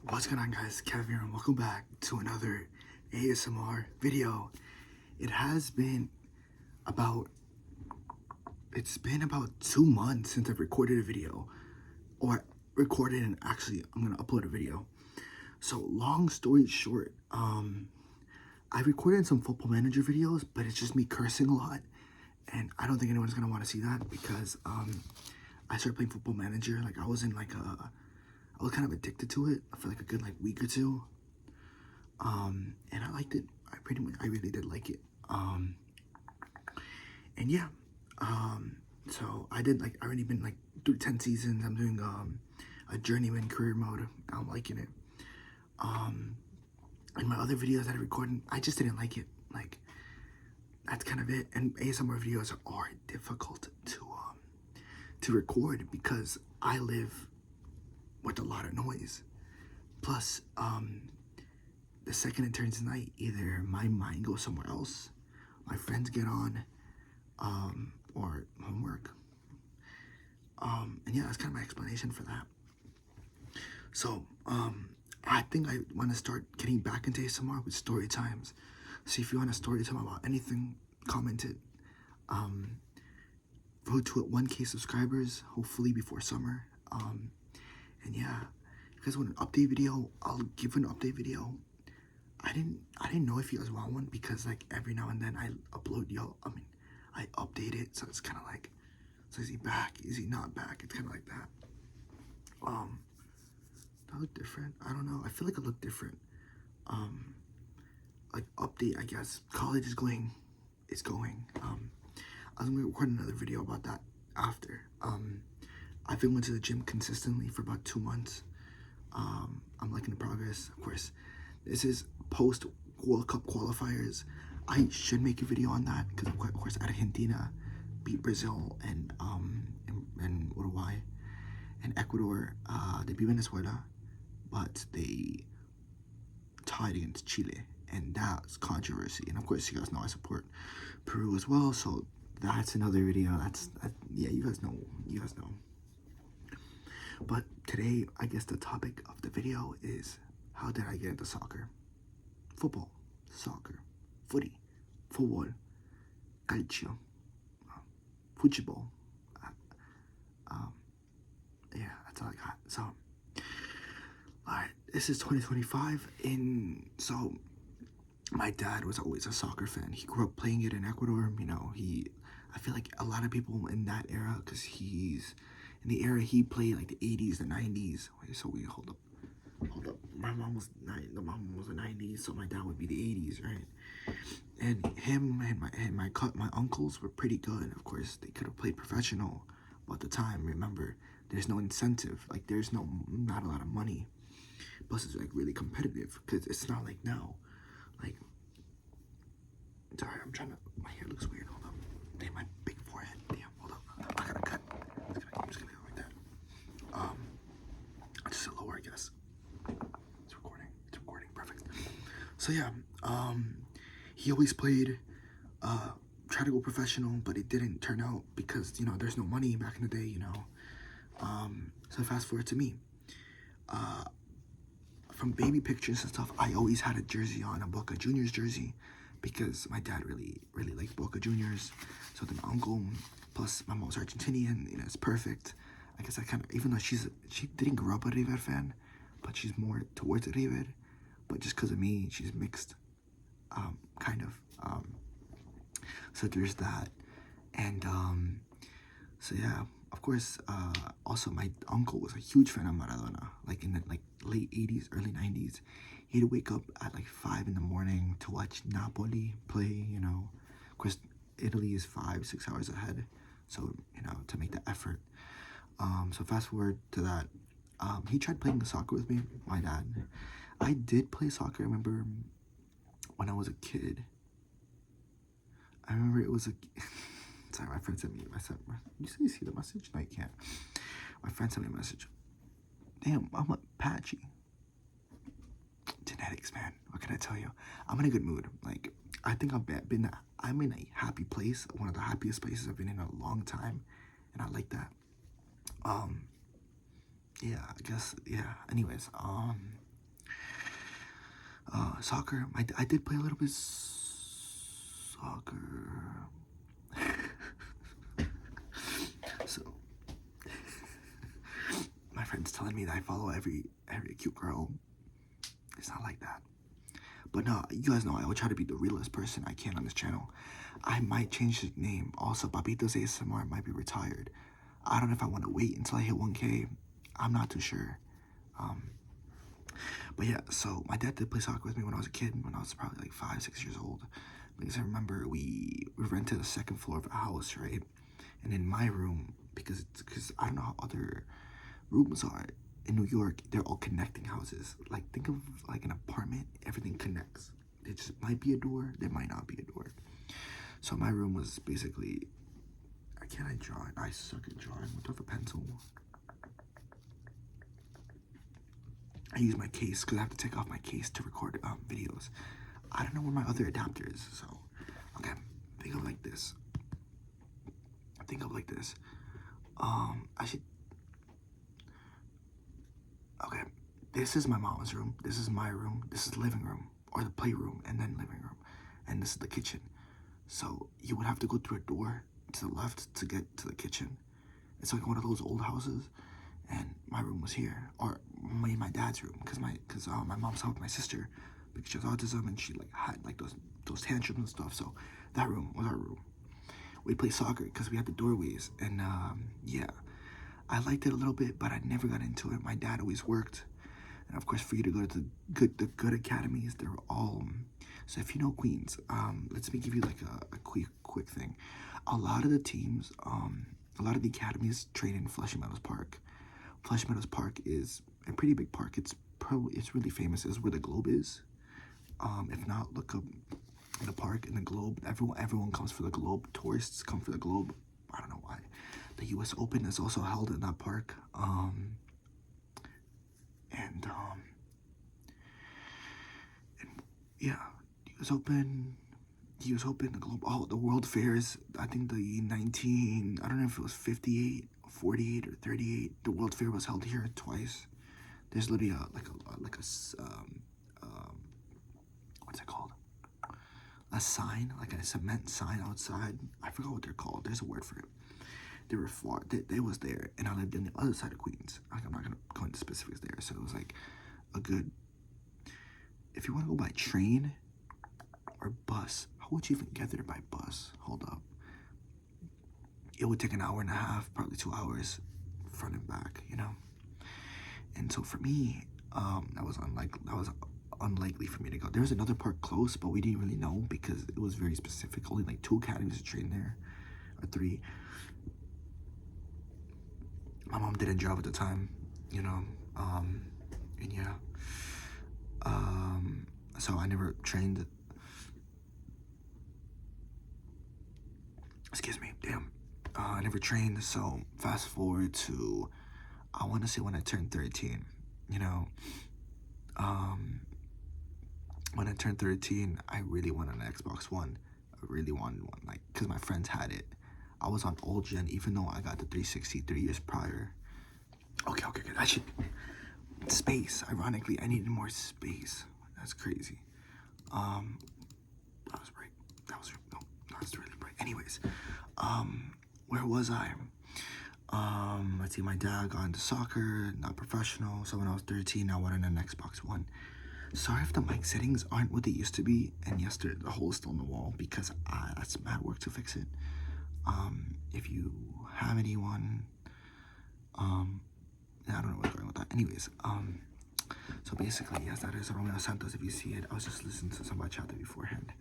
What's going on, guys? Kev here, and welcome back to another ASMR video. It has been about 2 months since I've recorded a video, or recorded and actually I'm gonna upload a video. So long story short, I recorded some Football Manager videos, but it's just me cursing a lot, and I don't think anyone's gonna want to see that because I started playing Football Manager. Like I was kind of addicted to it for like a good week or two. And I liked it. I really did like it. And yeah. So I already been through 10 seasons. I'm doing a journeyman career mode. I'm liking it. And my other videos that I recorded, I just didn't like it. Like, that's kind of it. And ASMR videos are difficult to record because I live with a lot of noise. Plus, the second it turns night, either my mind goes somewhere else, my friends get on, or homework. And yeah, that's kind of my explanation for that. So, I think I want to start getting back into ASMR with story times. So if you want a story time about anything, comment it. Road to 1K subscribers, hopefully before summer. And yeah, if you guys want an update video, I'll give an update video. I didn't know if you guys want one because every now and then I upload I update it, so it's kind of like, so is he back? Is he not back? It's kind of like that. Do I look different? I don't know. I feel like I look different. Update, I guess. College is going. I'm gonna record another video about that after. I've been going to the gym consistently for about 2 months. I'm liking the progress. Of course, this is post World Cup qualifiers. I should make a video on that because of course Argentina beat Brazil and Uruguay, and Ecuador they beat Venezuela, but they tied against Chile, and that's controversy. And of course, you guys know I support Peru as well, so that's another video. Yeah, you guys know. But today, I guess the topic of the video is, how did I get into soccer? Football, soccer, footy, football, calcio, football. Yeah, that's all I got. So, alright, this is 2025, and so my dad was always a soccer fan. He grew up playing it in Ecuador. I feel like a lot of people in that era, because he's in the era he played, like the 80s, the 90s. So we hold up. My mom was the 90s, so my dad would be the 80s, right? And him and my uncles were pretty good. Of course, they could have played professional, but at the time, remember, there's no incentive. Like, there's not a lot of money. Plus, it's really competitive because it's not like now. Like, sorry, my hair looks weird. Hold up. Damn, my big forehead. Damn, hold up. I gotta cut. I'm just gonna go like that. Just a lower, I guess. It's recording. Perfect. So yeah, he always played, tried to go professional, but it didn't turn out because, there's no money back in the day, So fast forward to me. From baby pictures and stuff, I always had a jersey on, a Boca Juniors jersey, because my dad really liked Boca Juniors. So then my uncle, plus my mom's Argentinian, it's perfect. I guess I kind of, even though she didn't grow up a River fan, but she's more towards River. But just because of me, she's mixed, kind of. So there's that, and so yeah. Of course, also my uncle was a huge fan of Maradona. Like in the late 80s, early 90s, he'd wake up at 5 in the morning to watch Napoli play. Of course, Italy is 5-6 hours ahead, so to make the effort. So fast forward to that, he tried playing the soccer with me, my dad. I did play soccer. I remember when I was a kid. I remember it was a. Sorry, my friend sent me a message. You see the message? No, you can't. My friend sent me a message. Damn, I'm patchy. Genetics, man. What can I tell you? I'm in a good mood. I think I'm in a happy place. One of the happiest places I've been in a long time. And I like that. Yeah, I guess, yeah. Anyways, Soccer. I did play a little bit soccer. So my friend's telling me that I follow every cute girl. It's not like that. But no, you guys know I will try to be the realest person I can on this channel. I might change the name. Also, Papitos ASMR might be retired. I don't know if I want to wait until I hit 1K. I'm not too sure. But yeah, so my dad did play soccer with me when I was a kid, when I was probably like 5, 6 years old. Because I remember we rented the second floor of a house, right? And in my room, because I don't know how other rooms are in New York, they're all connecting houses. Like, think of like an apartment, everything connects. It just might be a door, there might not be a door. So my room was basically, can I draw it? I suck at drawing. What type of pencil? I use my case because I have to take off my case to record videos. I don't know where my other adapter is, so okay. Think of it like this. Think of it like this. I should. Okay, this is my mom's room. This is my room. This is living room or the playroom, and then living room, and this is the kitchen. So you would have to go through a door to the left to get to the kitchen. It's like one of those old houses, and my room was here, or my dad's room, because my mom's helped my sister because she has autism and she like had like those tantrums and stuff. So that room was our room. We played soccer because we had the doorways, and yeah, I liked it a little bit, but I never got into it. My dad always worked, and of course, for you to go to the good academies, they're all. So if you know Queens, let me give you like a quick thing. A lot of the teams, a lot of the academies train in Flushing Meadows Park. Flushing Meadows Park is a pretty big park. It's really famous. It's where the Globe is. If not, look up the park and the Globe. Everyone comes for the Globe. Tourists come for the Globe. I don't know why. The U.S. Open is also held in that park. And yeah, U.S. Open, the Globe, the World Fairs. I think the I don't know if it was 58, 48, or 38. The World Fair was held here twice. There's literally what's it called? A sign, like a cement sign outside. I forgot what they're called. There's a word for it. They were far. They was there, and I lived in the other side of Queens. Like, I'm not gonna go into specifics there. So it was like a good. If you want to go by train or bus, how would you even get there by bus? Hold up. It would take an hour and a half, probably 2 hours, front and back. You know. And so for me, that was unlikely for me to go. There was another park close, but we didn't really know because it was very specific. Only like 2 academies to train there, or 3. My mom didn't drive at the time, you know, and yeah, so I never trained. Excuse me, damn. I never trained. So fast forward to, I want to say when I turned 13, you know, when I turned 13, I really wanted an Xbox One. I really wanted one, like, because my friends had it. I was on old gen, even though I got the 360 3 years prior. Okay, I should, space, ironically, I needed more space. That's crazy. That was right. That's really bright. Anyways, where was I? Let's see, my dad got into soccer, not professional, so when I was 13, I wanted an Xbox One. Sorry if the mic settings aren't what they used to be, and yes, the hole is still in the wall, because that's mad work to fix it. If you have anyone, I don't know where I'm going with that. Anyways, so basically, yes, that is Romeo Santos. If you see it, I was just listening to somebody chat there beforehand.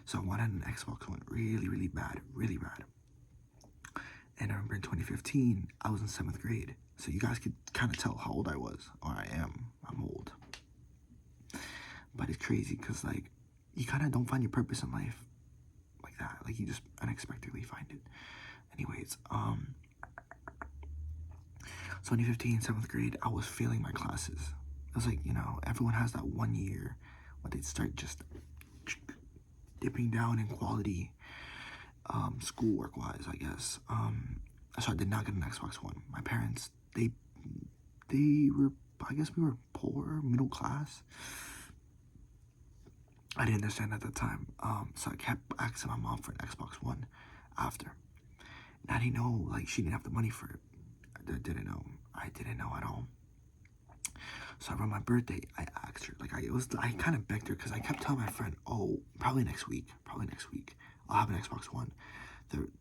So I wanted an Xbox One really bad. And I remember in 2015, I was in 7th grade. So you guys could kind of tell how old I was, or I am. I'm old. But it's crazy because, like, you kind of don't find your purpose in life like that. Like, you just unexpectedly find it. Anyways, so 2015, 7th grade, I was failing my classes. It was like, you know, everyone has that 1 year when they start just dipping down in quality, schoolwork wise, I guess. So I did not get an Xbox One. My parents, they were, I guess we were poor. poor, middle class. I didn't understand at the time. So I kept asking my mom for an Xbox One after. And I didn't know, like, she didn't have the money for it. I didn't know. I didn't know at all. So around my birthday, I asked her, like, I kind of begged her, because I kept telling my friend, oh, probably next week, I'll have an Xbox One.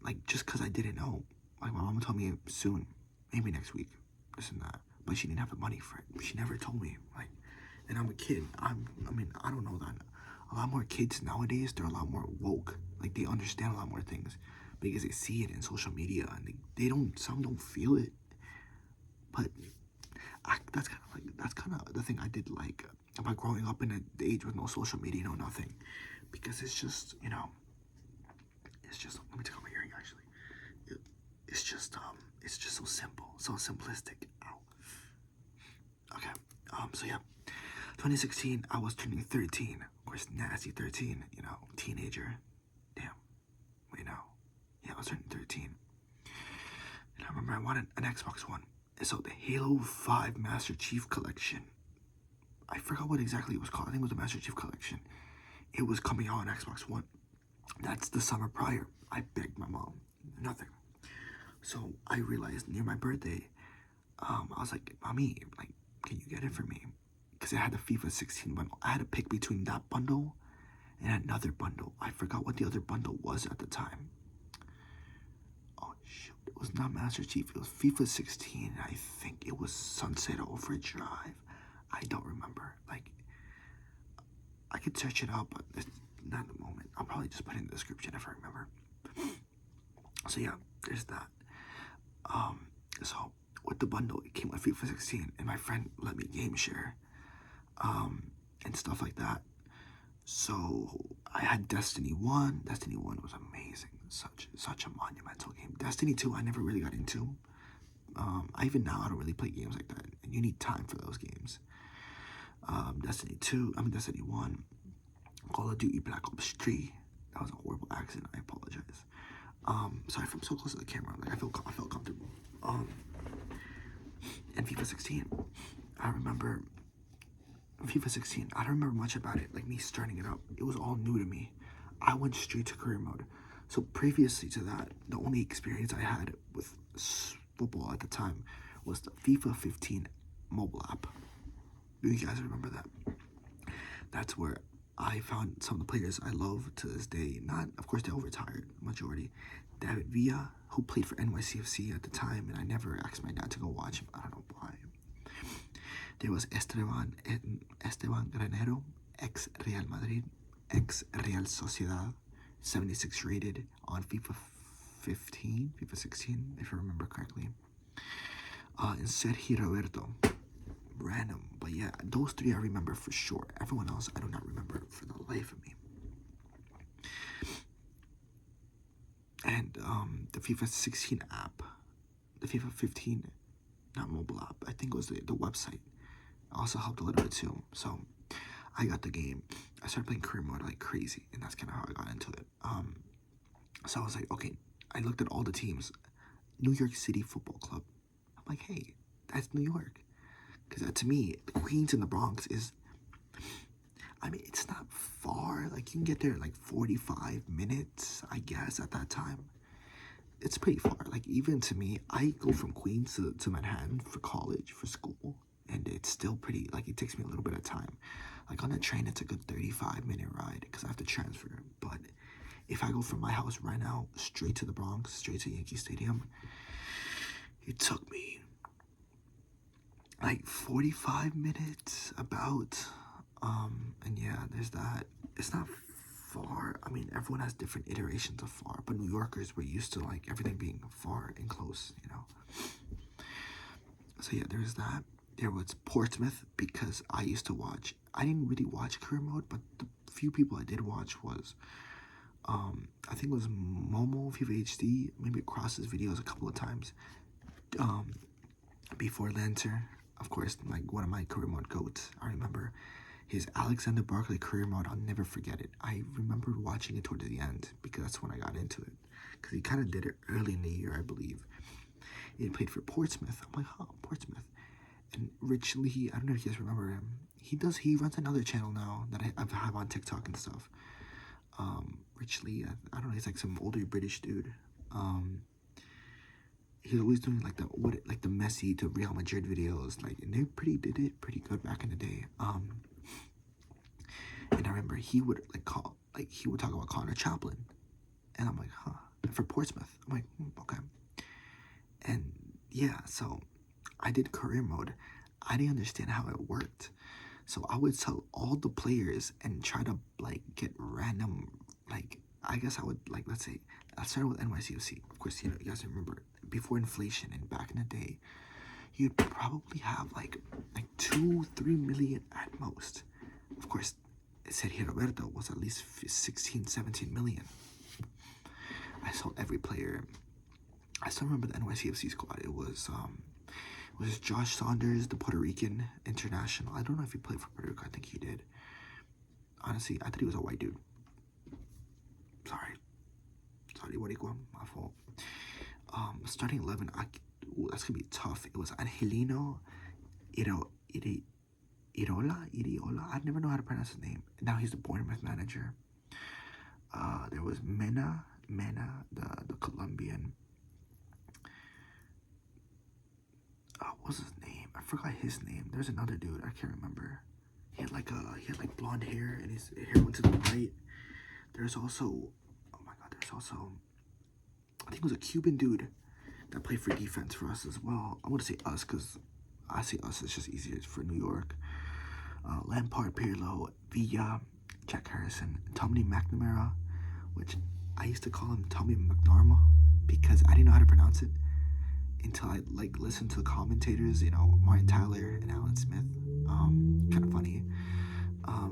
Like, just because I didn't know. Like, my mom told me soon, maybe next week, this and that. But she didn't have the money for it. She never told me, like, and I'm a kid. I don't know that. A lot more kids nowadays, they're a lot more woke. Like, they understand a lot more things because they see it in social media, and some don't feel it. But that's kind of the thing I did like about growing up in an age with no social media, no nothing, because it's just, let me take off my earring actually. It's just so simple, so simplistic. Ow. Okay. So yeah, 2016, I was turning 13. Of course, nasty 13. Teenager. Damn. Wait, no. Yeah, I was turning 13. And I remember I wanted an Xbox One. So the Halo 5 Master Chief Collection, I forgot what exactly it was called. I think it was the Master Chief Collection. It was coming out on Xbox One. That's the summer prior. I begged my mom. Nothing. So I realized near my birthday, I was like, Mommy, like, can you get it for me? Because it had the FIFA 16 bundle. I had to pick between that bundle and another bundle. I forgot what the other bundle was at the time. Oh, shoot. It was not Master Chief. It was FIFA 16. I think it was Sunset Overdrive. I don't remember. Like, I could search it up, but it's not the moment. I'll probably just put it in the description if I remember. So yeah, there's that. So with the bundle, it came with FIFA 16, and my friend let me game share, and stuff like that. So I had Destiny 1. Destiny 1 was amazing. Such a monumental game. Destiny 2, I never really got into. Even now, I don't really play games like that, and you need time for those games. Destiny 1, Call of Duty Black Ops 3. That was a horrible accident. I apologize. Sorry if I'm so close to the camera. Like, I felt comfortable. And FIFA 16. I remember FIFA 16. I don't remember much about it. Like, me starting it up, it was all new to me. I went straight to career mode. So previously to that, the only experience I had with football at the time was the FIFA 15 mobile app. Do you guys remember that? That's where I found some of the players I love to this day. Not, of course, they're all retired, majority. David Villa, who played for NYCFC at the time, and I never asked my dad to go watch him. I don't know why. There was Esteban Granero, ex-Real Madrid, ex-Real Sociedad, 76 rated on FIFA 16, if I remember correctly. And Sergio Roberto, random, but yeah, those three I remember for sure. Everyone else I do not remember for the life of me. And the FIFA 16 app, the FIFA 15, not mobile app, I think it was the website, also helped a little bit too. So I got the game. I started playing career mode like crazy, and that's kind of how I got into it. So I was like, okay, I looked at all the teams. New York City Football Club. I'm like, hey, that's New York. Because to me, the Queens and the Bronx is, it's not far. Like, you can get there in like 45 minutes, I guess, at that time. It's pretty far. Like, even to me, I go from Queens to Manhattan for college, for school. And it's still pretty, like, it takes me a little bit of time. Like, on the train, it's a good 35-minute ride because I have to transfer. But if I go from my house right now straight to the Bronx, straight to Yankee Stadium, it took me like 45 minutes about. And yeah, there's that. It's not far. Everyone has different iterations of far, but New Yorkers, we're used to like everything being far and close, So yeah, there's that. There was Portsmouth, because I used to watch. I didn't really watch career mode, but the few people I did watch was, I think it was Momo, FIFA HD, maybe across his videos a couple of times. Before Lancer, of course, like one of my career mode goats. I remember his Alexander Barkley career mode. I'll never forget it. I remember watching it towards the end because that's when I got into it. Because he kind of did it early in the year, I believe. He played for Portsmouth. I'm like, oh, Portsmouth. And Rich Lee. I don't know if you guys remember him. He runs another channel now that I have on TikTok and stuff. Rich Lee, I don't know, he's like some older British dude. He's always doing like the Messi to Real Madrid videos, like, and they did it pretty good back in the day. And I remember he would he would talk about Connor Chaplin, and I'm like, huh. And for Portsmouth, I'm like, okay. And yeah, so I did career mode. I didn't understand how it worked, so I would tell all the players and try to like get random, like, I guess I would, like, let's say I started with NYCFC. Of course, you guys remember before inflation and back in the day, you'd probably have like 2-3 million at most. Of course, it said here Roberto was at least 16-17 million. I sold every player. I still remember the NYCFC squad. It was Josh Saunders, the Puerto Rican international. I don't know if he played for Puerto Rico. I think he did. Honestly, I thought he was a white dude. Sorry, Boricua, my fault. Starting 11, that's gonna be tough. It was Angelino Iriola. I never know how to pronounce his name. Now he's the Bournemouth manager. There was Mena, the Colombian. What was his name? I forgot his name. There's another dude, I can't remember. He had like blonde hair, and his hair went to the right. There's also, oh my god, I think it was a Cuban dude that played for defense for us as well. I want to say us because I say us, it's just easier for New York. Lampard, Pirlo, Villa, Jack Harrison, Tommy McNamara, which I used to call him Tommy McNarma because I didn't know how to pronounce it until I like listened to the commentators, Martin Tyler and Alan Smith. Kind of funny.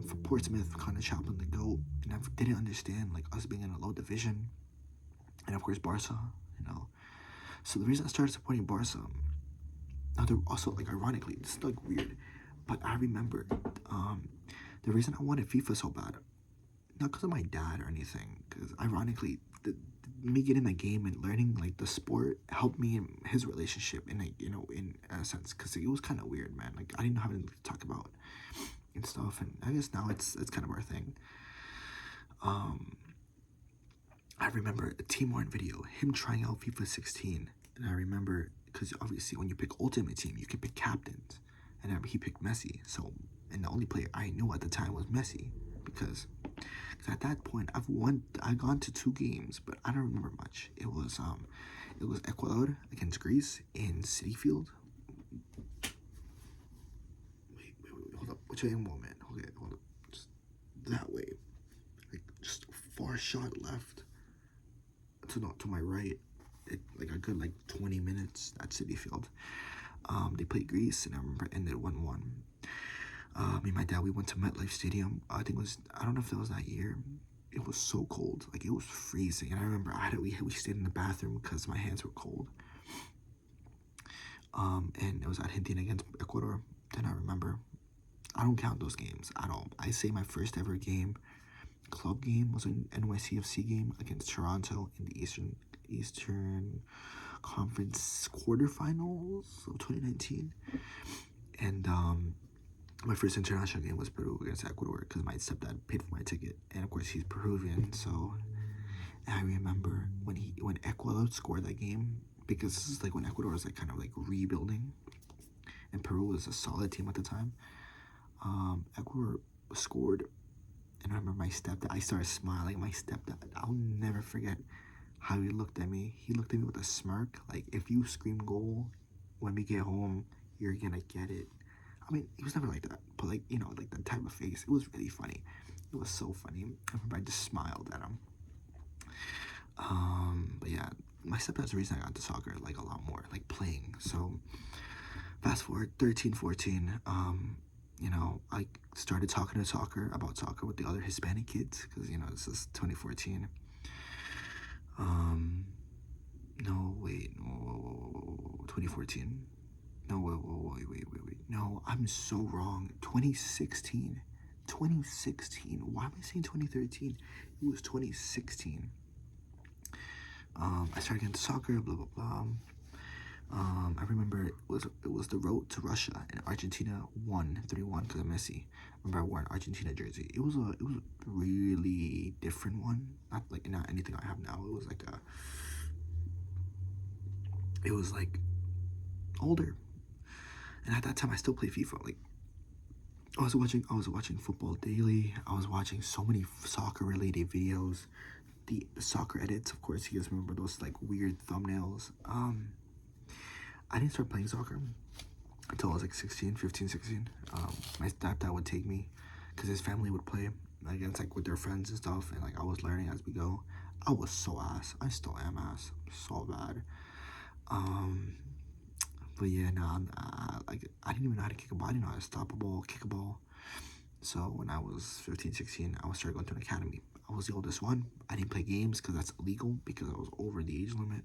For Portsmouth, Connor Chaplin, the GOAT, and I didn't understand like us being in a low division, and of course Barca, So the reason I started supporting Barca, now they're also like, ironically, this is like weird, but I remember the reason I wanted FIFA so bad, not because of my dad or anything, because ironically, me getting the game and learning like the sport helped me in his relationship, in in a sense, because it was kind of weird, man. Like I didn't know how to talk about and stuff, and I guess now it's kind of our thing. I remember a Team Warren video, him trying out FIFA 16, and I remember, because obviously when you pick Ultimate Team, you can pick captains, and he picked Messi, and the only player I knew at the time was Messi, because at that point I've gone to 2 games, but I don't remember much. It was Ecuador against Greece in City Field. Wait, hold up, which way am I, man? Hold up, just that way, like just a far shot left to my right, like a good 20 minutes at City Field. They played Greece, and I remember it ended 1-1. Me and my dad, we went to MetLife Stadium. I don't know if it was that year. It was so cold, like it was freezing, and I remember we stayed in the bathroom because my hands were cold. And it was Argentina against Ecuador. Then I remember, I don't count those games at all. I say my first ever club game was an NYCFC game against Toronto in the Eastern Conference quarterfinals of 2019, and my first international game was Peru against Ecuador because my stepdad paid for my ticket, and of course he's Peruvian. So I remember when Ecuador scored that game, because this is like when Ecuador was like kind of like rebuilding, and Peru was a solid team at the time. Ecuador scored, and I remember my stepdad. I started smiling. My stepdad, I'll never forget how he looked at me. He looked at me with a smirk, like, if you scream goal when we get home, you're gonna get it. I mean, he was never like that, but like that type of face. It was really funny. It was so funny. I remember I just smiled at him. But yeah, my stepdad's the reason I got into soccer, like a lot more, like playing. So fast forward 13, 14, I started talking about soccer with the other Hispanic kids, because this is 2014. No, wait, no, 2014. No, wait. No, I'm so wrong. 2016. Why am I saying 2013? It was 2016. I started getting into soccer, blah, blah, blah. I remember it was the road to Russia, and Argentina won 3-1 because of Messi. Remember, I wore an Argentina jersey. It was a really different one. Not anything I have now. It was like older. And at that time, I still played FIFA. Like, I was watching football daily. I was watching so many soccer related videos. The soccer edits, of course. You guys remember those like weird thumbnails. I didn't start playing soccer until I was like 16, 15, 16. My stepdad would take me because his family would play against like with their friends and stuff, and like I was learning as we go. I was so ass. I still am ass. So bad. Um, but yeah, like I didn't even know how to kick a ball. I didn't know how to stop a ball, kick a ball. So when I was 15, 16, I was started going to an academy. I was the oldest one. I didn't play games because that's illegal because I was over the age limit.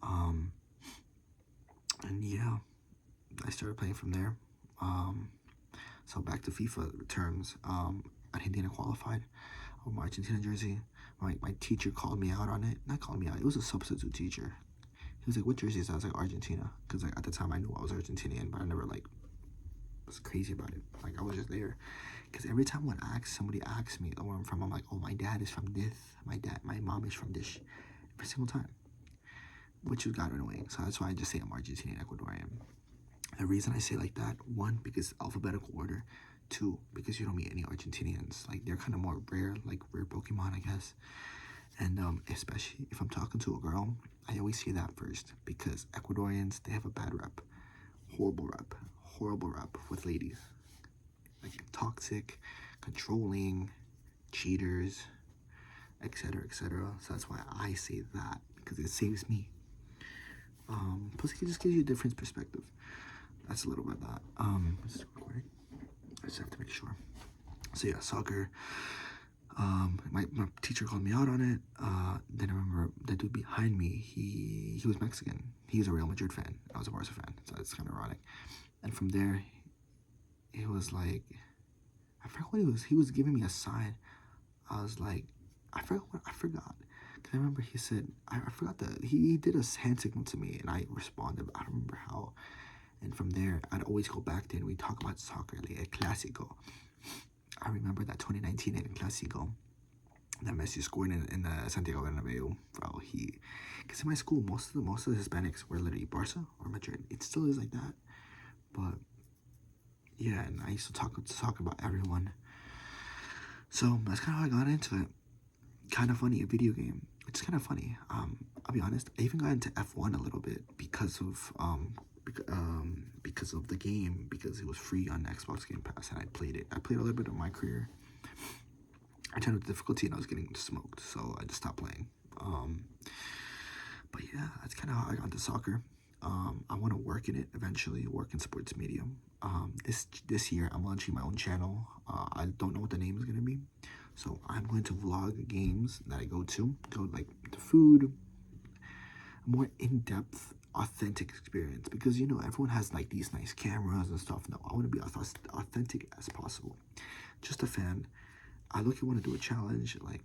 Um, and yeah, I started playing from there. So back to FIFA terms. Argentina qualified. My Argentina jersey. My teacher called me out on it. Not called me out. It was a substitute teacher. He was like, "What jersey is that?" I was like, "Argentina," because like at the time I knew I was Argentinian, but I never like was crazy about it. Like I was just there. Because every time somebody asks me where I'm from, I'm like, "Oh, my dad is from this. My mom is from this." Every single time, which got annoying. So that's why I just say I'm Argentinian Ecuadorian. The reason I say like that, one, because alphabetical order. Two, because you don't meet any Argentinians. Like they're kind of more rare, like rare Pokemon, I guess. And especially if I'm talking to a girl, I always say that first because Ecuadorians, they have a bad rep, horrible rep with ladies, like toxic, controlling, cheaters, etc., etc. So that's why I say that because it saves me. Plus, it just gives you a different perspective. That's a little bit of that. Is this recording? I just have to make sure. So yeah, soccer. My teacher called me out on it. Then I remember the dude behind me. He was Mexican. He was a Real Madrid fan. I was a Barca fan, so it's kind of ironic. And from there, it was like I forgot what he was. He was giving me a sign. I was like, I forgot. Cause I remember he said I forgot that he did a hand signal to me, and I responded. But I don't remember how. And from there, I'd always go back there and we talk about soccer, like a Clásico. I remember that 2019 El Clásico that Messi scored in the Santiago Bernabeu. Bro, because in my school, most of the Hispanics were literally Barca or Madrid. It still is like that, but yeah. And I used to talk about everyone. So that's kind of how I got into it. Kind of funny, a video game. It's kind of funny. I'll be honest. I even got into F1 a little bit because of the game, because it was free on Xbox Game Pass, and I played it. I played a little bit of my career. I turned up the difficulty, and I was getting smoked, so I just stopped playing. But yeah, that's kind of how I got into soccer. I want to work in it eventually, work in sports media. This year, I'm launching my own channel. I don't know what the name is gonna be, so I'm going to vlog games that I go like the food, more in-depth, authentic experience, because everyone has like these nice cameras and stuff. No, I want to be authentic as possible. Just a fan. I want to do a challenge. Like,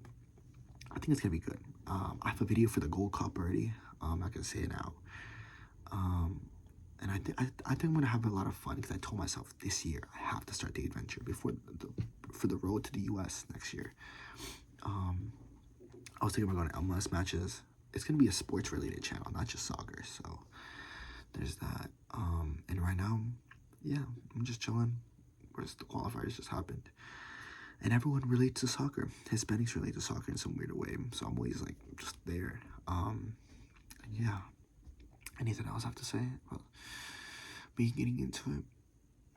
I think it's gonna be good. I have a video for the Gold Cup already. I'm not gonna say it now. And I think I'm gonna have a lot of fun because I told myself this year I have to start the adventure for the road to the U.S. next year. I was thinking about going to MLS matches. It's gonna be a sports related channel, not just soccer. So there's that. And right now, yeah, I'm just chilling. Whereas the qualifiers just happened, and everyone relates to soccer. Hispanics relate to soccer in some weird way. So I'm always like just there. And yeah. Anything else I have to say about me getting into it?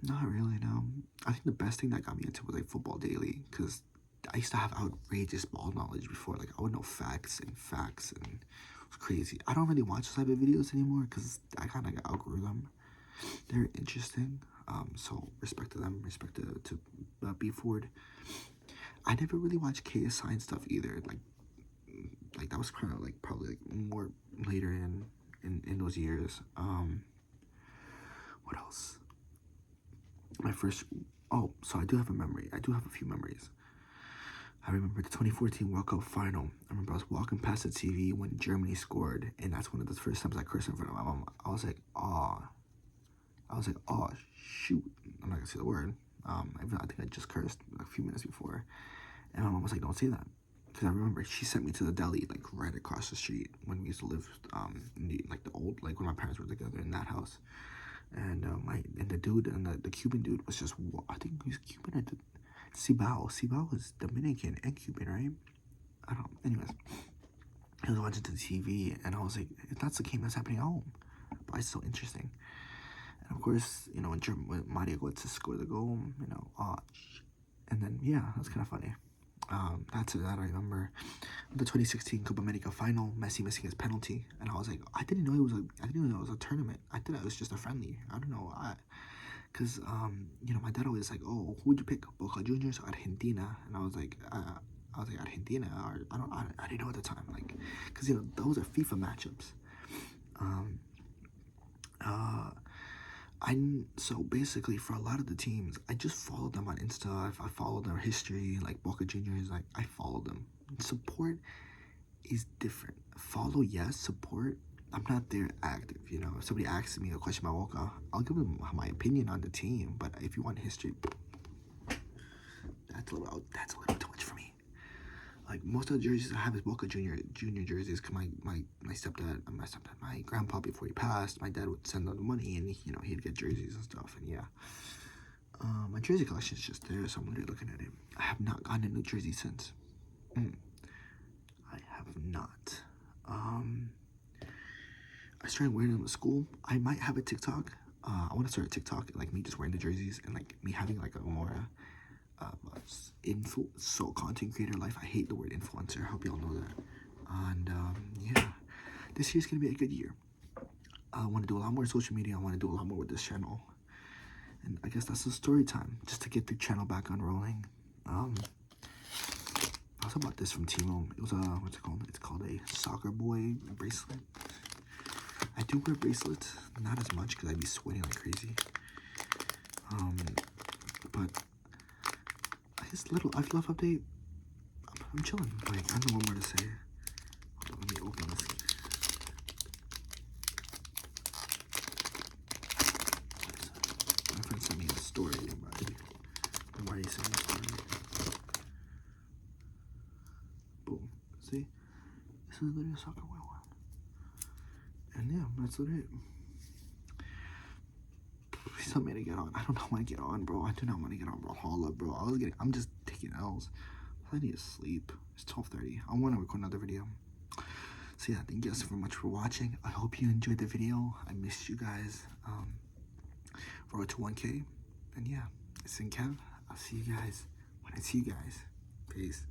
Not really, no. I think the best thing that got me into it was like football daily, because I used to have outrageous ball knowledge before. Like I would know facts, and it was crazy. I don't really watch those type of videos anymore because I kind of outgrew them. They're interesting. So respect to them. Respect to B Ford. I never really watched KSI and stuff either. Like that was kind of like probably like more later in those years. What else? So I do have a memory. I do have a few memories. I remember the 2014 World Cup final. I remember I was walking past the TV when Germany scored, and that's one of the first times I cursed in front of my mom. I was like, "Aw." I was like, "Oh, shoot." I'm not gonna say the word. I think I just cursed a few minutes before. And my mom was like, "Don't say that." Because I remember she sent me to the deli, like, right across the street when we used to live, in the old, like, when my parents were together in that house. And, the dude, and the Cuban dude was just, I think he was Cuban or Cibao was Dominican and Cuban, right? I don't, anyways. I was watching the TV, and I was like, that's the game that's happening at home. But it's so interesting. And of course, when Mario got to score the goal, and then, yeah, that's kind of funny. That's that I remember. The 2016 Copa America final, Messi missing his penalty, and I was like, I didn't know it was a tournament. I thought it was just a friendly. I don't know, because my dad always like, oh, who would you pick, Boca Juniors or Argentina? And I was like Argentina, or I didn't know at the time, like, because those are FIFA matchups. So basically, for a lot of the teams, I just followed them on Insta. I followed their history, like Boca Juniors. Like, I followed them. Support is different. Follow, yes. Support, I'm not there active. If somebody asks me a question about Boca, I'll give them my opinion on the team. But if you want history, that's a little too much for me. Like, most of the jerseys I have is Boca Junior jerseys. Cause my grandpa, before he passed, my dad would send them the money, and he'd get jerseys and stuff. And yeah, my jersey collection is just there, so I'm literally looking at it. I have not gotten a new jersey since. I have not. I started wearing them at school. I might have a TikTok. I want to start a TikTok, like me just wearing the jerseys and like me having like a more content creator life. I hate the word influencer. I hope y'all know that. And yeah, this year's gonna be a good year. I want to do a lot more social media. I want to do a lot more with this channel. And I guess that's the story time, just to get the channel back on rolling. I also bought this from Timo. It was what's it called? It's called a soccer boy bracelet. I do wear bracelets, not as much because I'd be sweating like crazy. But I guess little life update. I'm chilling. Like, I don't know what more to say. Hold on, let me open this. My friend sent me a story about it. Why he sent me a story? Boom. See? This is literally a soccer boy one. And yeah, that's literally it. Please tell me to get on. I don't know when to get on, bro. I do not want to get on Brawlhalla, bro. I'm just taking L's. I need to sleep. It's 12:30. I want to record another video. So yeah, thank you guys so much for watching. I hope you enjoyed the video. I missed you guys. Road to 1K. And yeah, it's in Kev. I'll see you guys when I see you guys. Peace.